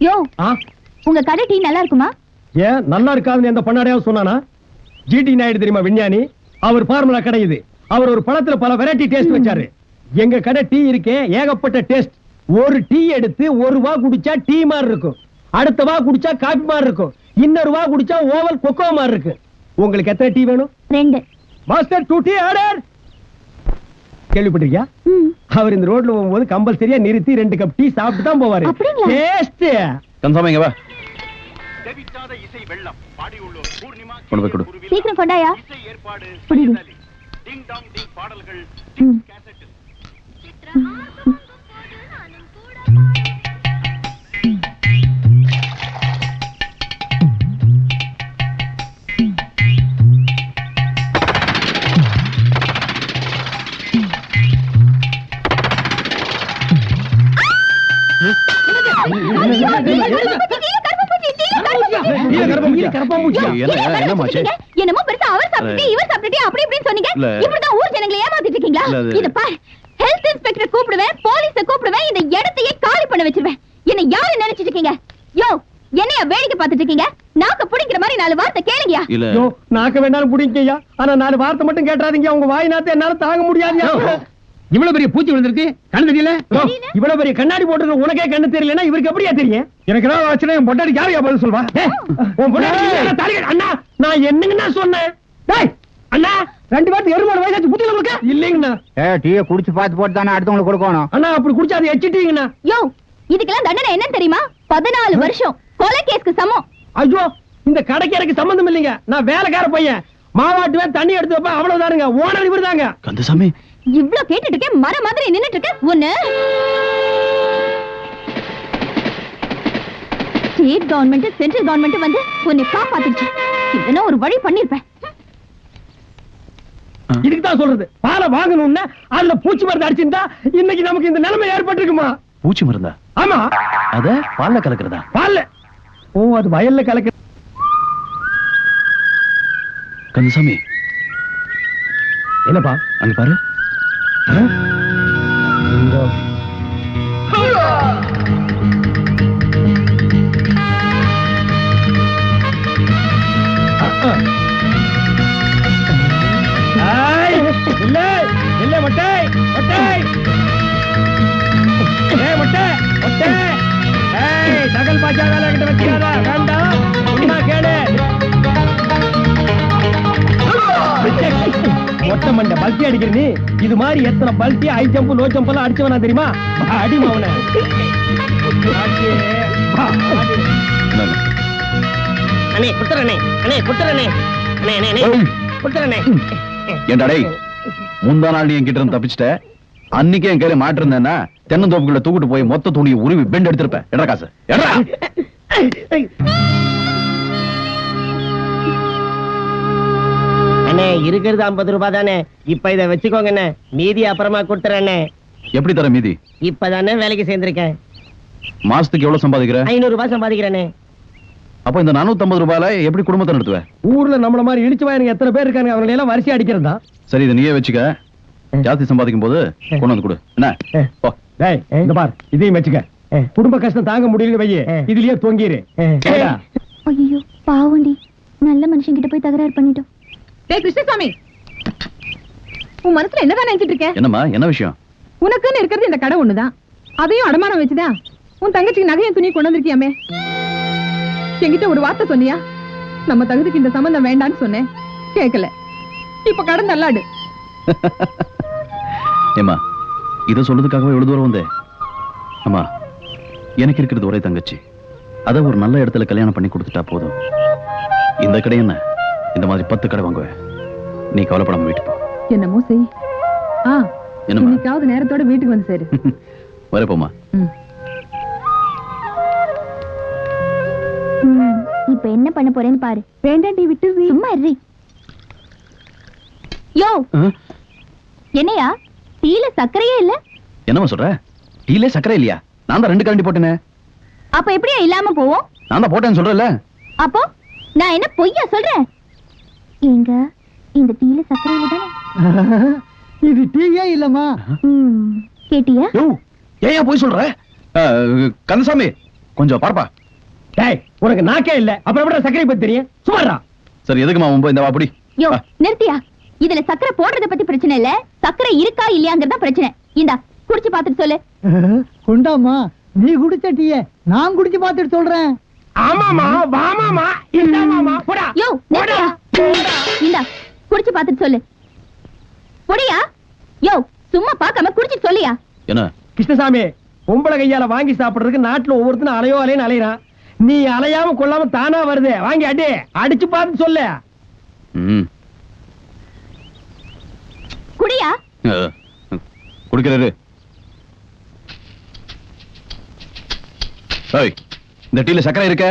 யோ உங்க கடை டீ நல்லா இருக்குமா? ஏன் நல்லா இருக்காதுன்னு எந்த பண்ணாடையாவது சொன்னானா? ஜிடி நாயுடு தெரியுமா விஞ்ஞானி? அவர் ஃபார்முலா கடை இது. அவர் ஒரு பழத்துல பல வெரைட்டி டேஸ்ட் வச்சாரு. எங்க கடை டீ இருக்கே ஏகப்பட்ட டேஸ்ட். ஒரு டீ எடுத்து ஒரு வா குடிச்சா டீ மாதிரி இருக்கும், அடுத்த வா குடிச்சா காபி மாதிரி இருக்கும், இன்னொரு வா குடிச்சா ஓவல் கொக்கோ மாதிரி இருக்கு. உங்களுக்கு எத்தனை டீ வேணும்? 2. Master 2 tea order. கேள்விப்பட்டிருக்கியா? அவர் இந்த ரோட்ல போகும்போது கம்பல்சரியா நிறுத்தி 2 கப் டீ சாப்பிட்டு தான் போவாரு. டேஸ்ட் கன்சாமிங்க வா. சீக்கிரம் கொண்டாயா. என்னமோ பெருசா அவர் சாப்பிட்டு இவர் சாப்பிட்டு அப்படி இப்படின்னு சொன்னீங்க. இப்படிதான் ஊர் ஜனங்களை ஏமாத்திட்டு இருக்கீங்களா? இத பாரு, ஹெல்த் இன்ஸ்பெக்டர் கூப்பிடுவேன், போலீஸ கூப்பிடுவேன், இந்த இடத்தையே காலி பண்ண வச்சிருவேன். என்ன யாரு நினைச்சிட்டு இருக்கீங்க? யோ என்னையா வேடிக்கை பார்த்துட்டு இருக்கீங்க? நாக்க புடிங்கிற மாதிரி 4 வார்த்தை கேளுங்கயா. யோ நாக்க வேண்டாம் புடிங்கய்யா, ஆனா 4 வார்த்தை மட்டும் கேட்றாதீங்க. உங்க வாய் நாத்த என்னால தாங்க முடியாதுயா. இவ்வளவு பெரிய பூச்சி விழுந்திருக்கு, கண்ணு தெரியல? இவ்வளவு பெரிய கண்ணாடி போட்டு உனக்கே கண்ணு தெரியலன்னா இவருக்கு எப்படியா தெரியும்? எனக்கு ஏதாவது ஆச்சுன்னா என் பொண்டாட்டி யாரையா பதில் சொல்வா? உன் பொண்டாட்டி அண்ணா நான் என்னங்கண்ணா சொன்னேன்? டேய் அண்ணா 2 பேருக்கு 7 வயசாச்சு புத்தியில உங்களுக்கு இல்லைங்கண்ணா. டீயை குடிச்சு பார்த்து போட்டு தானே அடுத்தவங்களுக்கு கொடுக்கணும். அண்ணா அப்படி குடிச்சா அதை எச்சிட்டீங்கண்ணா. யோ இதுக்கெல்லாம் தண்டனை என்ன தெரியுமா? 14 வருஷம் கொலை கேஸ்க்கு சமம். ஐயோ இந்த கடைக்கு எனக்கு சம்பந்தம் இல்லைங்க. நான் வேலைக்கார பையன், மாவாட்டுவேன், தண்ணி எடுத்து வைப்பேன், அவ்வளவுதானுங்க. ஓனர் இவர் தாங்க. கந்தசாமி இவ்ளோ கேட்டுட்டு இருக்கேன், மர மாதிரி நின்னுட்டு இருக்க. ஒண்ணு ஸ்டேட் கவர்மெண்ட் சென்ட்ரல் கவர்மெண்ட் வந்து உன்னை காப்பாத்திடுச்சு. இதனா ஒரு வழி பண்ணிருப்பேன். இதுக்கு தான் சொல்றது, பாலை வாங்கணும்னா அதுல பூச்சி மருந்து அடிச்சிருந்தா இன்னைக்கு நமக்கு இந்த நிலைமை ஏற்பட்டிருக்குமா? பூச்சி மருந்தா? ஆமா. அத பால்ல கலக்குறதா? பால்ல. ஓ அது வயல்ல கலக்கு. கந்தசாமி என்னப்பா அங்க பாரு. சகல் பாஜா வேலை கிட்ட வச்சிடாதா, வேண்டாம். கேளு ஒட்ட மண்ட பல்ட்டி அடிக்கிற நீ. இது மாதிரி எத்தனை பல்ட்டி ஹை ஜம்ப் லோ ஜம்ப் எல்லாம் அடிச்சவனா தெரியுமா? அடிமா அவனை. அண்ணே குத்துறனே, அண்ணே குத்துறனே, அண்ணே அண்ணே அண்ணே குத்துறனே. ஏண்டா டேய், முந்தா நாள் நீ என்கிட்ட இருந்து தப்பிச்சிட்ட. அன்னைக்கே என் கையில மாட்டிருந்தேன்னா தென்னந்தோப்புக்குள்ள தூக்கிட்டு போய் மொத்த துணியை உருவி பெண்ட் எடுத்திருப்பேன். எடா காசு எடா. அண்ணே இருக்கிறது 50 ரூபாய் தானே, இப்ப இத வச்சுக்கோங்க அண்ணே, மீதி அப்புறமா கொடுத்துறேன். எப்படி தர மீதி? இப்பதானே வேலைக்கு சேர்ந்திருக்கேன். மாசத்துக்கு எவ்வளவு சம்பாதிக்கிற? 500 ரூபாய் சம்பாதிக்கிறேனே. அப்ப இந்த 450 ரூபாயில எப்படி குடும்பத்தை நடத்துவ? ஊர்ல நம்மள மாதிரி இடிச்சு வாயனுங்க எத்தனை பேர் இருக்காங்க, அவங்களை எல்லாம் வரிசை அடிக்கிறதா? சரி இதை நீயே வச்சுக்க, ஜாஸ்தி சம்பாதிக்கும் போது கொண்டு வந்து கொடு. என்ன போ. டேய் இந்த பார், இதையும் வச்சுக்க. குடும்ப கஷ்டம் தாங்க முடியல வையே, இதுலயே தொங்கிரு. ஐயோ பாவண்டி, நல்ல மனுஷன் கிட்ட போய் தகராறு பண்ணிட்டோம். டேய் கிருஷ்ணசாமி, உன் மனசுல என்னதான் நினைச்சிட்டு இருக்க? என்னம்மா, என்ன விஷயம்? உனக்குன்னு இருக்கிறது இந்த கடை ஒண்ணுதான், அதையும் அடமானம் வச்சுதான் உன் தங்கச்சிக்கு நகையும் துணி கொண்டு வந்திருக்கியாமே. என்கிட்ட ஒரு வார்த்தை சொன்னியா? நம்ம தகுதிக்கு இந்த சம்பந்தம் வேண்டான்னு சொன்னேன், கேட்கல. இப்ப கடை நல்லாடு. ஏமா இத சொல்றதுக்காகவே எவ்வளவு தூரம் வந்தே? அம்மா எனக்கு இருக்கிறது ஒரே தங்கச்சி, அத ஒரு நல்ல இடத்துல கல்யாணம் பண்ணி கொடுத்துட்டா போதும். இந்த கடை என்ன, இந்த மாதிரி 10 கடை வாங்குவேன். நீ கவலைப்படாம வீட்டுக்கு போ. என்னமோ செய். இன்னைக்காவது நேரத்தோட வீட்டுக்கு வந்து சேரு. வரப்போமா. இப்ப என்ன பண்ண போறேன்னு பாரு. வேண்டாண்டி விட்டு சும்மா இரு. யோ என்னையா டீல சக்கரையே இல்ல? என்னமா சொல்ற? டீல சக்கரை இல்லையா? நான் தான் 2 கரண்டி போட்டேனே. அப்ப எப்படியா இல்லாம போவோம்? நான் தான் போட்டேன்னு சொல்றேன்ல. அப்போ நான் என்ன பொய்யா சொல்றேன்? எங்க இந்த டீல சக்கரை இல்ல தானே? இது டீயே இல்லமா? கேட்டியா? ஏன் போய் சொல்ற? கந்தசாமி கொஞ்சம் பார்ப்பா. டேய் உனக்கு நாக்கே இல்ல அப்புறம் எப்படி சர்க்கரை பத்தி தெரியும் சும்மாடா. சரி எதுக்குமா உன் போய் இந்த வாப்படி. யோ நிறுத்தியா, இதுல சக்கரை போடுறத பத்தி பிரச்சனை இல்ல, சக்கரை இருக்கா இல்லையாங்கிறதா பிரச்சனை. இந்தா குடிச்சு பாத்துட்டு சொல்லு. கொண்டாமா, நீ குடிச்ச டீய நான் குடிச்சு பார்த்துட்டு சொல்றேன். ஆமாமா வாமாமா இந்தாமாமா போடா. யோ நிறுத்தியா, இந்தா குடிச்சு பாத்துட்டு சொல்லு. போடியா. யோ சும்மா பார்க்காம குடிச்சு சொல்லியா. என்ன கிருஷ்ணசாமி, பொம்பளை கையால வாங்கி சாப்பிடுறதுக்கு நாட்டுல ஒவ்வொருத்தனும் அலையோ அலைன்னு அலையறான். நீ அலையாம கொள்ளாம தானா வருது. வாங்கி அடி அடிச்சு பார்த்து சொல்லு. குடியா. குடிக்கிறாரு. இந்த டீல சக்கரை இருக்க?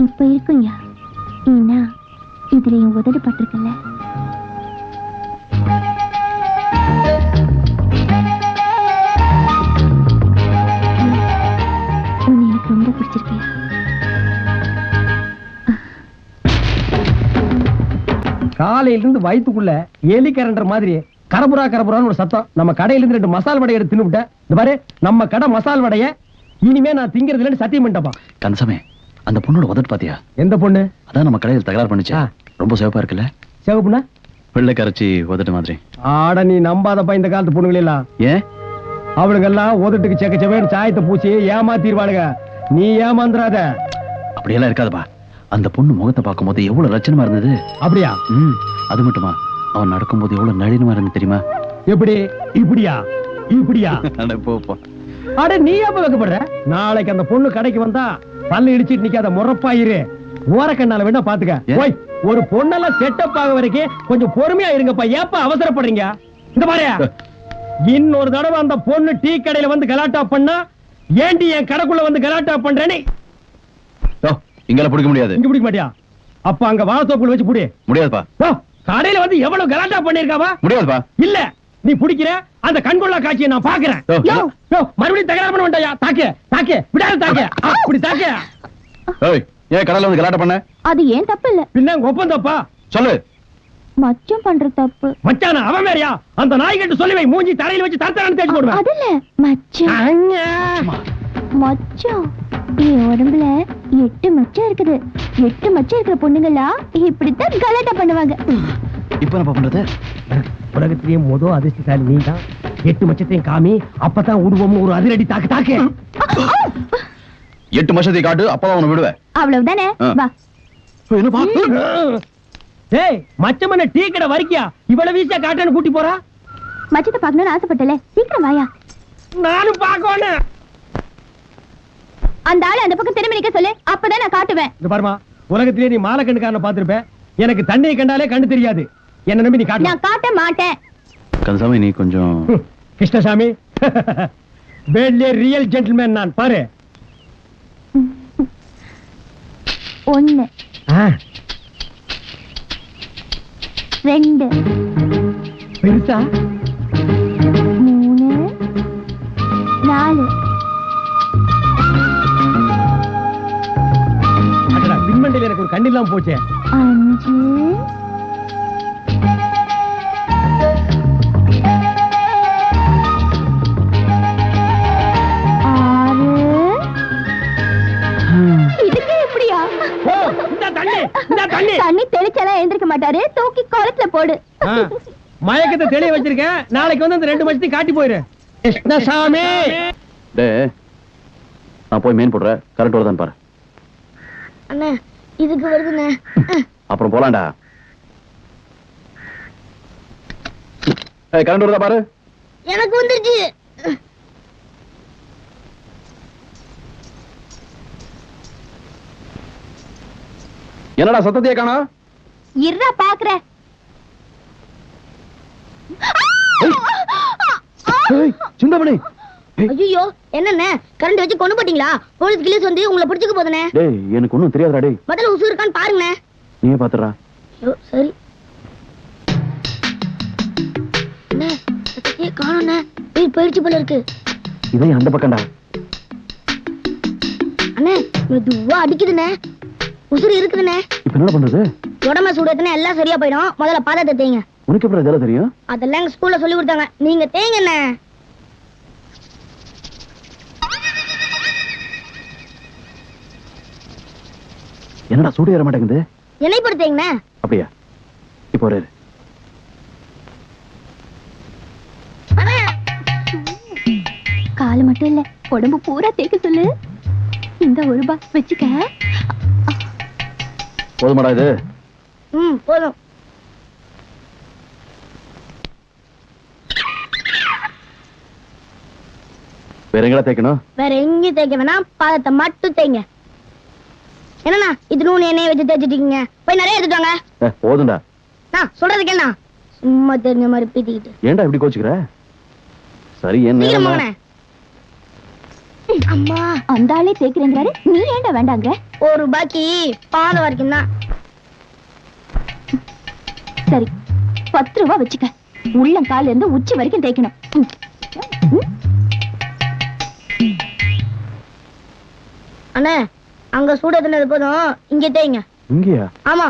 இப்ப இருக்குயா, ஏன்னா இதுல என் உதடு பட்டிருக்கல. உன்னை எனக்கு ரொம்ப பிடிச்சிருக்கியா? காலையில இருந்து வயித்துக்குள்ள எலி கரண்டர் மாதிரி கரபுரா கரபுரான்னு ஒரு சத்தம். நம்ம கடையில இருந்து 2 மசால் வடை எடுத்து தின்னுவிட்டேன். இந்த பாரு, நம்ம கடை மசால் வடைய இனிமே நான் திங்கிறது இல்லைன்னு சத்தியம் பண்ணிட்டப்பா. கன்சமே, அந்த பொண்ணோட உதட்டு பாத்தியா? எந்த பொண்ணு? அதான் நம்ம கடையில் தகராறு பண்ணுச்சு. ரொம்ப சிவப்பா இருக்குல்ல? சிவப்புனா வெள்ளை கரைச்சி உதட்டு மாதிரி. ஆட நீ நம்பாதப்பா இந்த காலத்து பொண்ணுங்கள எல்லாம். ஏன்? அவளுங்க எல்லாம் உதட்டுக்கு செக்க செவேன்னு சாயத்தை பூச்சி ஏமாத்திடுவாளுங்க. நீ ஏமாந்துறாத. அப்படியெல்லாம் இருக்காதுப்பா. அந்த பொண்ணு முகத்தை பார்க்கும் போது எவ்வளவு லட்சணமா இருந்தது. அப்படியா? அது மட்டுமா, அவன் நடக்கும்போது எவ்வளவு நளினமா இருந்து தெரியுமா? எப்படி? இப்படியா? இப்படியா? போப்பா. அட நீ எப்ப வைக்கப்படுற? நாளைக்கு அந்த பொண்ணு கடைக்கு வந்தா பல்ல இடிச்சிட்டு நிக்காத, முறப்பாயிரு. ஓரக்கண்ணால வேணா பாத்துக்க. போய் ஒரு பொண்ணெல்லாம் செட்டப் ஆக வரைக்கும் கொஞ்சம் பொறுமையா இருங்கப்பா. ஏப்பா அவசரப்படுறீங்க? இந்த மாதிரி இன்னொரு தடவை அந்த பொண்ணு டீ கடையில வந்து கலாட்டா பண்ணா, ஏண்டி என் கடைக்குள்ள வந்து கலாட்டா பண்றேன்னு இங்கெல்லாம் பிடிக்க முடியாது. இங்க பிடிக்க மாட்டியா? அப்ப அங்க வாழைத்தோப்புல வச்சு புடி. முடியாதுப்பா. கடையில வந்து எவ்வளவு கலாட்டா பண்ணிருக்காவா? முடியாதுப்பா. இல்ல நீ பிடிக்கிற அந்த கண்கொள்ளா காட்சியை நான் பாக்குறேன். மறுபடியும் தகராறு பண்ண வேண்டாயா? தாக்கு தாக்கு விடாத தாக்கு. அப்படி தாக்கு. ஏன் கடையில வந்து கலாட்டா பண்ண? அது ஏன் தப்பு இல்ல. பின்ன ஒப்பம் தப்பா? சொல்லு. மச்சம் பண்ற தப்பு. மச்சானா? அவன் வேறயா? அந்த நாய் கிட்ட சொல்லி வை, மூஞ்சி தலையில வச்சு தரத்தரன்னு தேய்ச்சு போடுவேன். அதுல மச்சம் மச்சம் என் உடம்புல 8 மச்சம் இருக்குது. 8 மச்சம் இருக்கிற பொண்ணுங்களா இப்படித்தான் கலாட்டா பண்ணுவாங்க. இப்ப என்ன பண்றது? உலகத்திலேயே மொத அதிர்ஷ்டசாலி நீ தான். 8 மச்சத்தையும் காமி, அப்பதான் உருவம்னு ஒரு அதிரடி தாக்கு தாக்கு. 8 மச்சத்தை காட்டு, அப்பதான் உன்னை விடுவேன். அவ்வளவுதானே? வா. என்னப்பா? ஏய் மச்சம் என்ன டீ கடை வரைக்கியா இவ்வளவு வீசா காட்டன்னு கூட்டி போறா? மச்சத்தை பார்க்கணும்னு ஆசைப்பட்டல, சீக்கிரம் வாயா. நானும் பார்க்கணும். அந்த ஆளு அந்த பக்கம் திரும்பி நிக்க சொல்லு, அப்பதான் நான் காட்டுவேன். இந்த பாருமா, உலகத்திலேயே நீ மாலை கண்ணுக்காரனை பார்த்திருப்ப. எனக்கு தண்ணியை கண்டாலே கண்ணு தெரியாது. என்ன நம்பி நீ காட்டு. நான் காட்ட மாட்டேன். கந்தசாமி, நீ கொஞ்சம். கிருஷ்ணசாமி, வேட்லே ரியல் ஜென்டில்மேன் நான். பாரு. 1 2 பெருசா 3 4 அடடா, பின்மண்டையில எனக்கு ஒரு கண்ணில்லாம் போச்சே. 5 தண்ணி தெளிச்சாலாம் எழுந்திருக்க மாட்டாரு. தூக்கி குளத்துல போடு. மயக்கத்தை தெளிய வச்சிருக்கேன். நாளைக்கு வந்து அந்த 2 மச்சத்தையும் காட்டி போயிரு. கிருஷ்ணசாமி, நான் போய் மீன் போடுறேன். கரெக்ட் வருதான்னு பாரு. அண்ணா இதுக்கு வருதுண்ணே. அப்புறம் போலாம்டா. கரண்ட் வருதா பாரு. எனக்கு வந்துருச்சு. என்னடா சத்தத்தையே காணோம்? இருடா பாக்குறேன். சிந்தாமணி, ஐயோ என்னண்ணே, கரண்ட் வச்சு கொண்டு போட்டீங்களா? போலீஸ் கிளீஸ் வந்து உங்களை பிடிச்சுக்க போதுனே. டேய் எனக்கு ஒண்ணும் தெரியாதுடா. டேய் முதல்ல உசு இருக்கான்னு பாருங்கண்ணே. நீயே பாத்துறா. ஐயோ சரி. அண்ணே சத்தத்தையே காணோண்ணே. போயிடுச்சு போல இருக்கு. இதை அந்த பக்கம்டா. அண்ணே மெதுவா அடிக்குதுண்ணே. உசுறு இருக்குதுண்ணே. இப்ப என்ன பண்றது? உடம்ப சூடத்துனா எல்லாம் சரியா போயிடும். முதல்ல பாதத்தை தேய்ங்க. உனக்கு எப்படி இதெல்லாம் தெரியும்? அதெல்லாம் எங்க ஸ்கூல்ல சொல்லி கொடுத்தாங்க. நீங்க தேய்ங்க என்ன. என்னடா சூடு ஏற மாட்டேங்குது? எண்ணெய் போட்டு தேய்ங்க. அப்படியா? இப்போ ஒரு காலு மட்டும் இல்ல, உடம்பு பூரா தேய்க்க சொல்லு. இந்த ₹1 வச்சுக்க. போதுமாடா இது? போதும். வேற எங்கடா தேய்க்கணும்? வேற எங்கேயும் தேய்க்க வேணாம், பாதத்தை மட்டும் தேய்ங்க. என்னண்ணா இது நூறு எண்ணெயை வச்சு தேய்ச்சிட்டீங்க, போய் நிறைய எடுத்துட்டு வாங்க. போதும்டா. நான் சொல்றது கேளுண்ணா, சும்மா தெரிஞ்ச மாதிரி பீத்திக்கிட்டு. ஏன்டா இப்படி கோச்சுக்கிற? சரி என்ன சீக்கிரம் போங்கண்ணே. அம்மா அந்த ஆளே தேய்க்கிறேங்கிறாரு, நீ ஏன்டா வேண்டாங்க? ₹1 பாதம் வரைக்கும் தான். சரி ₹10 வச்சுக்க. உள்ளங்கால இருந்து உச்சி வரைக்கும் தேய்க்கணும். அண்ணே அங்க சூட தின்னது போதும், இங்க தேய்ங்க. இங்கயா? ஆமா.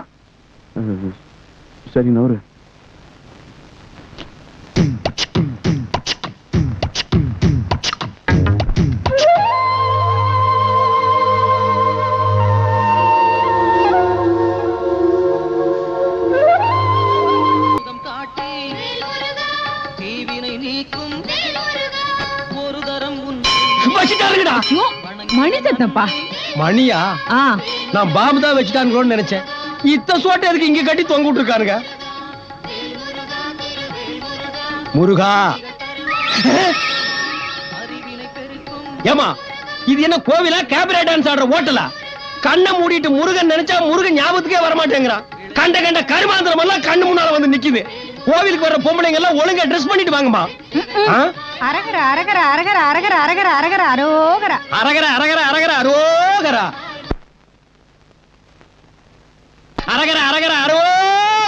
சரி நவரு. வச்சிட்டாருடா. மணி சத்தப்பா. மணியா? நான் பாம்பு தான் வச்சுட்டானுங்களோன்னு நினைச்சேன். இத்த சோட்டை எதுக்கு இங்க கட்டி தொங்க விட்டுருக்கானுங்க? முருகா. ஏமா இது என்ன கோவிலா, கேபரே டான்ஸ் ஆடுற ஹோட்டலா? கண்ணை மூடிட்டு முருகன் நினைச்சா முருகன் ஞாபகத்துக்கே வர மாட்டேங்கிறான். கண்ட கண்ட கருமாந்திரம் எல்லாம் கண்ணு முன்னால வந்து நிக்குது. கோவிலுக்கு வர்ற பொம்பளைங்க எல்லாம் ஒழுங்கா ட்ரெஸ் பண்ணிட்டு வாங்கம்மா. அரகர அரகர அரகர அரகர அரகர அரகர அரோகர அரகர அரகர அரகர அரோகரா.